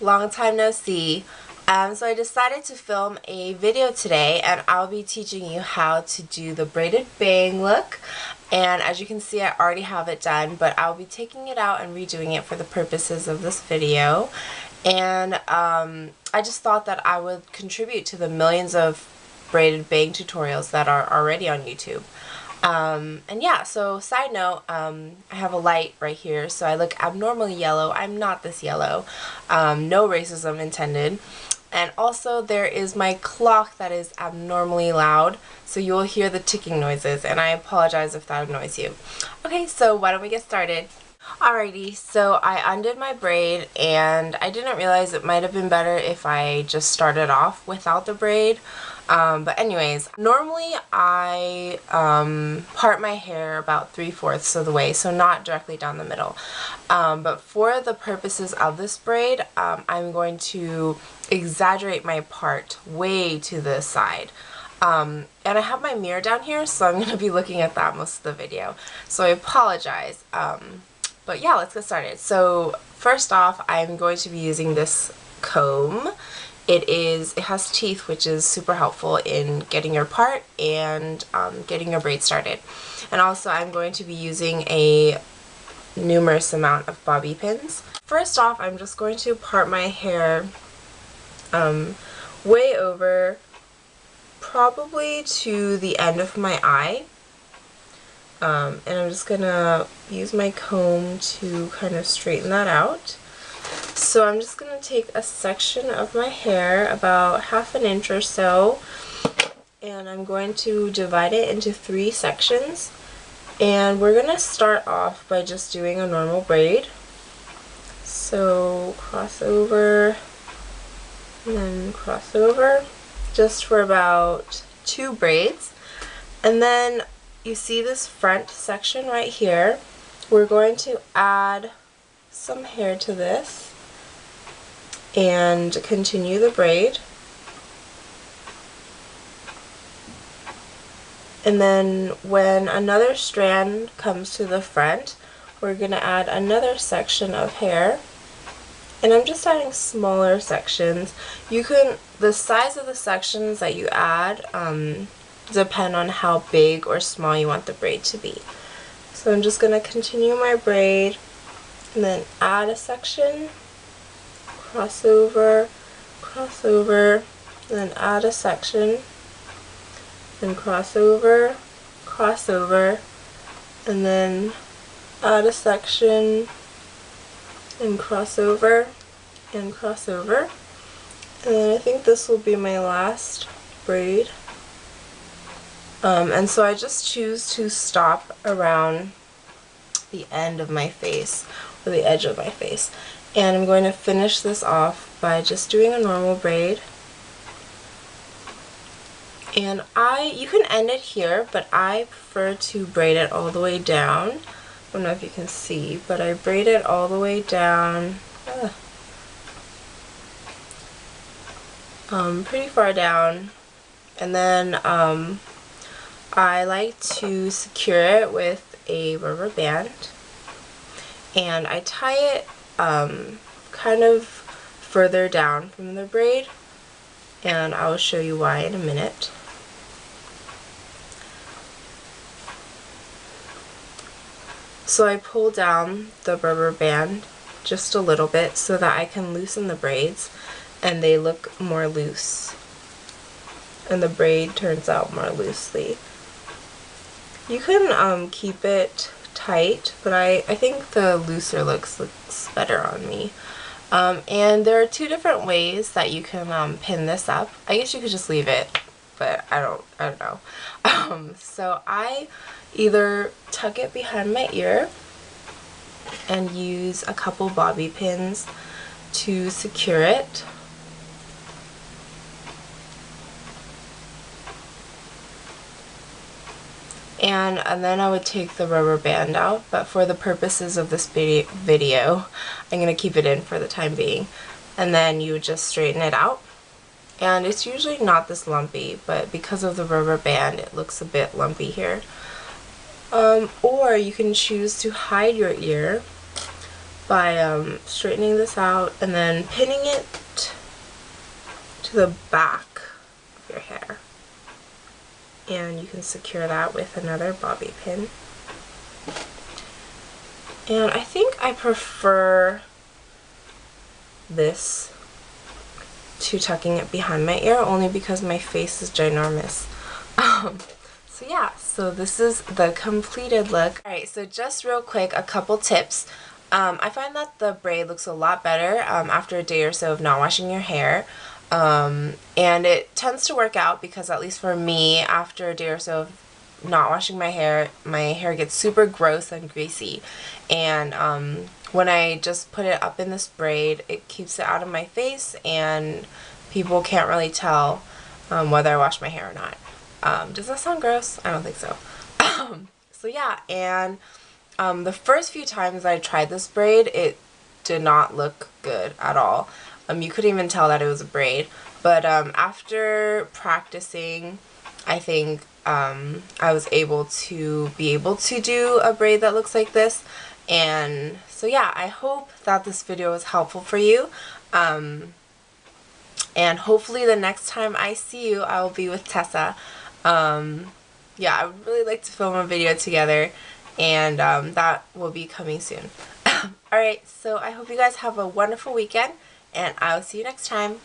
long time no see. So I decided to film a video today, and I'll be teaching you how to do the braided bang look. And as you can see, I already have it done, but I'll be taking it out and redoing it for the purposes of this video. And I just thought that I would contribute to the millions of braided bang tutorials that are already on YouTube. And yeah, so side note, I have a light right here, so I look abnormally yellow. I'm not this yellow. No racism intended. And also there is my clock that is abnormally loud, so you will hear the ticking noises, and I apologize if that annoys you. Okay, so why don't we get started? Alrighty, so I undid my braid, and I didn't realize it might have been better if I just started off without the braid. But anyways, normally I part my hair about 3/4 of the way, so not directly down the middle. But for the purposes of this braid, I'm going to exaggerate my part way to the side. And I have my mirror down here, so I'm going to be looking at that most of the video. So I apologize. But yeah, let's get started. So first off, I'm going to be using this comb. It has teeth, which is super helpful in getting your part and getting your braid started. And also I'm going to be using a numerous amount of bobby pins. First off, I'm just going to part my hair way over, probably to the end of my eye. And I'm just gonna use my comb to kind of straighten that out. So I'm just going to take a section of my hair, about 1/2 inch or so, and I'm going to divide it into 3 sections. And we're going to start off by just doing a normal braid. So cross over and then cross over, just for about 2 braids. And then you see this front section right here. We're going to add some hair to this and continue the braid. And then when another strand comes to the front, we're going to add another section of hair. And I'm just adding smaller sections. The size of the sections that you add depend on how big or small you want the braid to be. So I'm just going to continue my braid and then add a section, cross over, and then add a section, then cross over, and then add a section, and cross over, and cross over. And then I think this will be my last braid. And so I just choose to stop around the end of my face, or the edge of my face. And I'm going to finish this off by just doing a normal braid. And you can end it here, but I prefer to braid it all the way down. I don't know if you can see, but I braid it all the way down, pretty far down. And then I like to secure it with a rubber band, and I tie it kind of further down from the braid, and I will show you why in a minute. So I pull down the rubber band just a little bit so that I can loosen the braids and they look more loose, and the braid turns out more loosely. You can keep it tight, but I think the looser looks better on me. And there are 2 different ways that you can pin this up. I guess you could just leave it, but I don't know. So I either tuck it behind my ear and use a couple bobby pins to secure it. And then I would take the rubber band out, but for the purposes of this video, I'm going to keep it in for the time being. And then you would just straighten it out. And it's usually not this lumpy, but because of the rubber band, it looks a bit lumpy here. Or you can choose to hide your ear by straightening this out and then pinning it to the back of your hair. And you can secure that with another bobby pin. And I think I prefer this to tucking it behind my ear, only because my face is ginormous. So yeah, so this is the completed look. Alright, so just real quick, a couple tips. I find that the braid looks a lot better after a day or so of not washing your hair. And it tends to work out because, at least for me, after a day or so of not washing my hair gets super gross and greasy. And when I just put it up in this braid, it keeps it out of my face and people can't really tell whether I wash my hair or not. Does that sound gross? I don't think so. So yeah, and the first few times I tried this braid, it did not look good at all. You couldn't even tell that it was a braid. But after practicing, I think I was able to do a braid that looks like this. And so yeah, I hope that this video was helpful for you. And hopefully the next time I see you, I will be with Tessa. Yeah, I would really like to film a video together, and that will be coming soon. Alright, so I hope you guys have a wonderful weekend, and I will see you next time.